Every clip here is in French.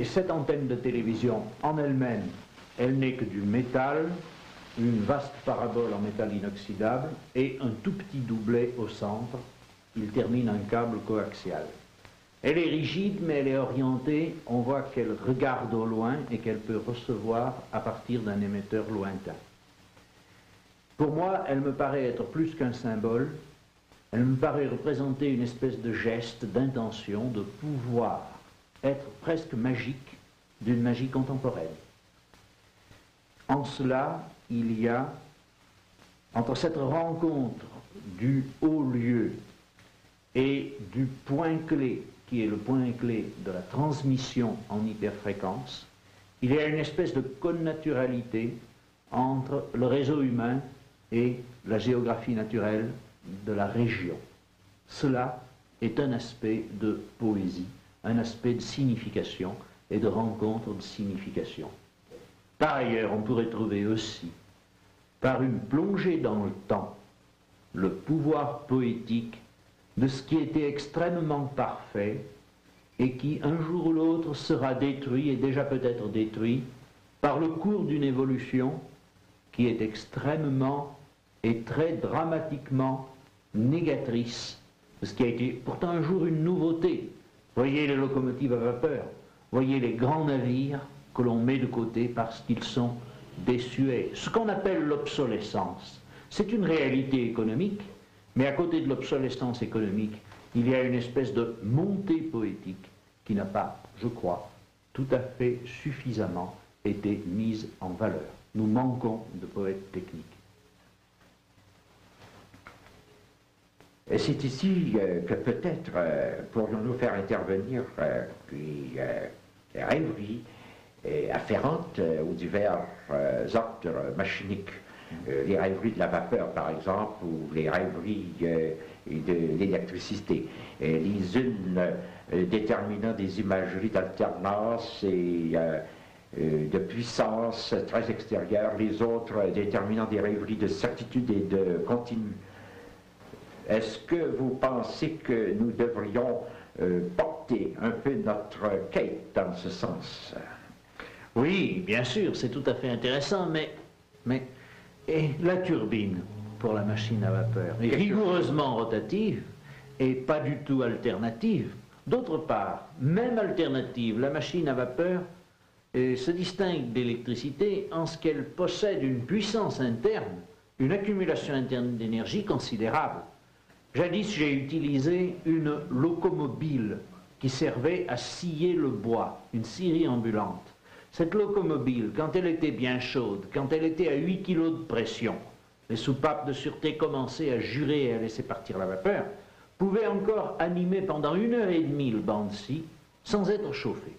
Et cette antenne de télévision, en elle-même, elle n'est que du métal, une vaste parabole en métal inoxydable et un tout petit doublet au centre. Il termine un câble coaxial. Elle est rigide, mais elle est orientée. On voit qu'elle regarde au loin et qu'elle peut recevoir à partir d'un émetteur lointain. Pour moi, elle me paraît être plus qu'un symbole. Elle me paraît représenter une espèce de geste, d'intention, de pouvoir, être presque magique, d'une magie contemporaine. En cela, il y a, entre cette rencontre du haut lieu et du point clé, qui est le point clé de la transmission en hyperfréquence, il y a une espèce de connaturalité entre le réseau humain et la géographie naturelle de la région. Cela est un aspect de poésie, un aspect de signification et de rencontre de signification. Par ailleurs, on pourrait trouver aussi, par une plongée dans le temps, le pouvoir poétique de ce qui était extrêmement parfait et qui, un jour ou l'autre, sera détruit, et déjà peut-être détruit, par le cours d'une évolution qui est extrêmement et très dramatiquement négatrice, ce qui a été pourtant un jour une nouveauté. Voyez les locomotives à vapeur, voyez les grands navires que l'on met de côté parce qu'ils sont désuets. Ce qu'on appelle l'obsolescence, c'est une réalité économique, mais à côté de l'obsolescence économique, il y a une espèce de montée poétique qui n'a pas, je crois, tout à fait suffisamment été mise en valeur. Nous manquons de poètes techniques. Et c'est ici que peut-être pourrions-nous faire intervenir les rêveries afférentes aux divers ordres machiniques. Les rêveries de la vapeur, par exemple, ou les rêveries de l'électricité. Les unes déterminant des imageries d'alternance et de puissance très extérieure, les autres déterminant des rêveries de certitude et de continu. Est-ce que vous pensez que nous devrions porter un peu notre quête dans ce sens? Oui, bien sûr, c'est tout à fait intéressant, mais et la turbine pour la machine à vapeur est rigoureusement rotative et pas du tout alternative. D'autre part, même alternative, la machine à vapeur se distingue d'électricité en ce qu'elle possède une puissance interne, une accumulation interne d'énergie considérable. Jadis, j'ai utilisé une locomobile qui servait à scier le bois, une scierie ambulante. Cette locomobile, quand elle était bien chaude, quand elle était à 8 kg de pression, les soupapes de sûreté commençaient à jurer et à laisser partir la vapeur, pouvait encore animer pendant 1h30 le banc de scie sans être chauffé.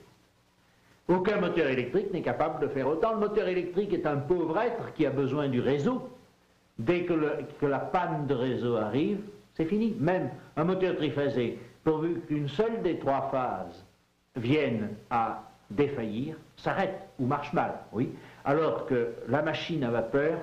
Aucun moteur électrique n'est capable de faire autant. Le moteur électrique est un pauvre être qui a besoin du réseau. Dès que la panne de réseau arrive, c'est fini. Même un moteur triphasé, pourvu qu'une seule des 3 phases vienne à défaillir, s'arrête ou marche mal, oui. Alors que la machine à vapeur,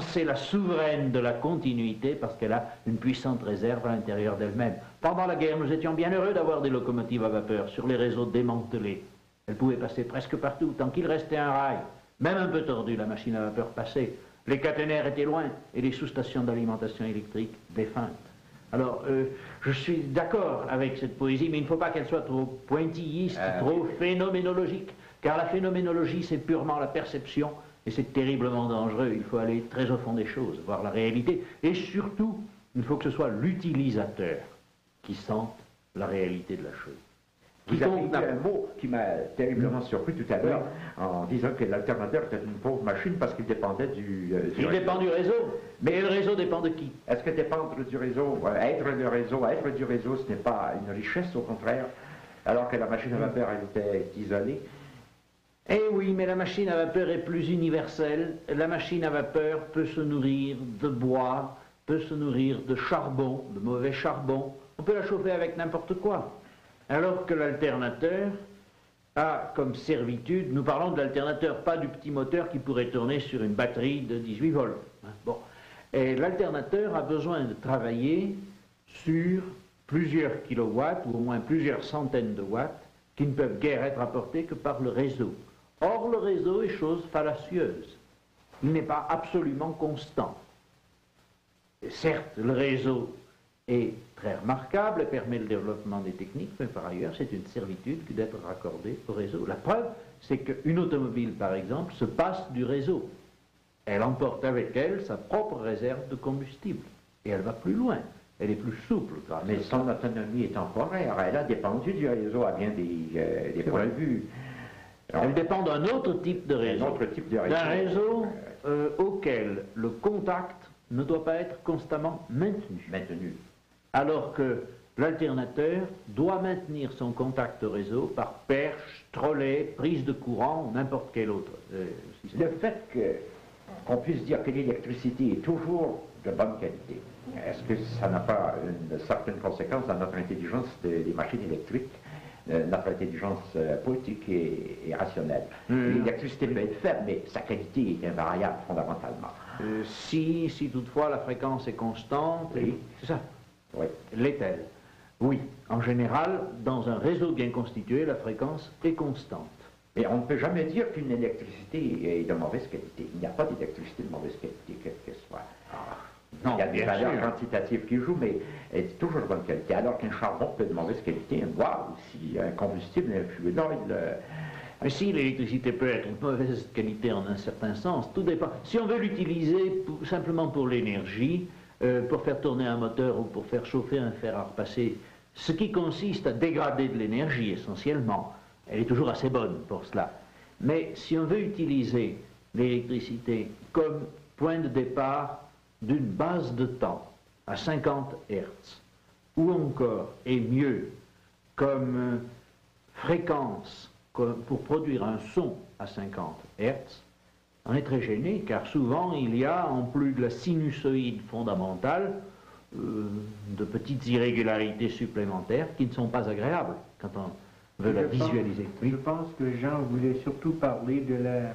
c'est la souveraine de la continuité parce qu'elle a une puissante réserve à l'intérieur d'elle-même. Pendant la guerre, nous étions bien heureux d'avoir des locomotives à vapeur sur les réseaux démantelés. Elles pouvaient passer presque partout, tant qu'il restait un rail, même un peu tordu, la machine à vapeur passait. Les caténaires étaient loin et les sous-stations d'alimentation électrique défuntes. Alors, je suis d'accord avec cette poésie, mais il ne faut pas qu'elle soit trop pointilliste, trop phénoménologique, car la phénoménologie, c'est purement la perception, et c'est terriblement dangereux. Il faut aller très au fond des choses, voir la réalité, et surtout, il faut que ce soit l'utilisateur qui sente la réalité de la chose. Vous avez dit un mot qui m'a terriblement surpris tout à l'heure, en disant que l'alternateur était une pauvre machine parce qu'il dépendait du Il dépend du réseau. Mais le réseau dépend de qui? Est-ce que dépendre du réseau, être le réseau, être du réseau, ce n'est pas une richesse, au contraire, alors que la machine à vapeur, elle était isolée? Eh oui, mais la machine à vapeur est plus universelle. La machine à vapeur peut se nourrir de bois, peut se nourrir de charbon, de mauvais charbon. On peut la chauffer avec n'importe quoi. Alors que l'alternateur a comme servitude, nous parlons de l'alternateur, pas du petit moteur qui pourrait tourner sur une batterie de 18 volts. Bon. Et l'alternateur a besoin de travailler sur plusieurs kilowatts, ou au moins plusieurs centaines de watts, qui ne peuvent guère être apportés que par le réseau. Or, le réseau est chose fallacieuse. Il n'est pas absolument constant. Et certes, le réseau est très remarquable et permet le développement des techniques, mais par ailleurs, c'est une servitude que d'être raccordé au réseau. La preuve, c'est qu'une automobile, par exemple, se passe du réseau. Elle emporte avec elle sa propre réserve de combustible. Et elle va plus loin. Elle est plus souple. Mais son autonomie est temporaire. Elle a dépendu du réseau à bien des points de vue. Alors, elle dépend d'un autre type de réseau. D'un réseau auquel le contact ne doit pas être constamment maintenu. Alors que l'alternateur doit maintenir son contact au réseau par perche, trolley, prise de courant ou n'importe quel autre système. Le fait qu'on puisse dire que l'électricité est toujours de bonne qualité, est-ce que ça n'a pas une certaine conséquence dans notre intelligence des machines électriques, notre intelligence poétique et rationnelle? L'électricité peut être faible, mais sa qualité est invariable fondamentalement. Si toutefois la fréquence est constante, oui. C'est ça. Oui. L'est-elle? Oui. En général, dans un réseau bien constitué, la fréquence est constante. Mais on ne peut jamais dire qu'une électricité est de mauvaise qualité. Il n'y a pas d'électricité de mauvaise qualité, quelle qu'elle soit. Non, il y a des valeurs quantitatives qui jouent, mais elle est toujours de bonne qualité. Alors qu'un charbon peut être de mauvaise qualité, un bois aussi, un combustible, un fluide. Mais si l'électricité peut être de mauvaise qualité en un certain sens, tout dépend. Si on veut l'utiliser simplement pour l'énergie, pour faire tourner un moteur ou pour faire chauffer un fer à repasser, ce qui consiste à dégrader de l'énergie essentiellement, elle est toujours assez bonne pour cela. Mais si on veut utiliser l'électricité comme point de départ d'une base de temps à 50 Hz, ou encore, et mieux, comme fréquence pour produire un son à 50 Hz, on est très gêné, car souvent il y a, en plus de la sinusoïde fondamentale, de petites irrégularités supplémentaires qui ne sont pas agréables quand on veut la visualiser. Je pense que Jean voulait surtout parler de la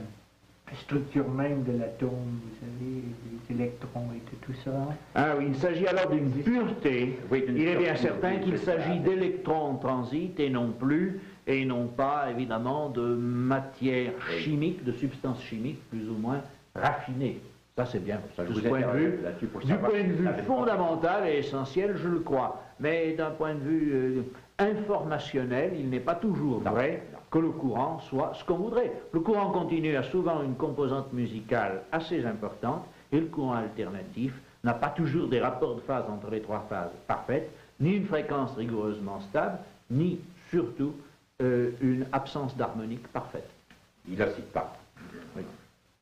structure même de l'atome, vous savez, les électrons et tout ça. Ah oui, il s'agit alors d'une pureté. Oui, il est bien certain qu'il s'agit d'électrons en transit et non pas évidemment de matière chimique, de substances chimiques plus ou moins raffinées. Ça c'est bien, du point de vue fondamental et essentiel, je le crois. Mais d'un point de vue informationnel, il n'est pas toujours vrai que le courant soit ce qu'on voudrait. Le courant continu a souvent une composante musicale assez importante et le courant alternatif n'a pas toujours des rapports de phase entre les trois phases parfaites, ni une fréquence rigoureusement stable, ni surtout une absence d'harmonique parfaite. Il ne cite pas.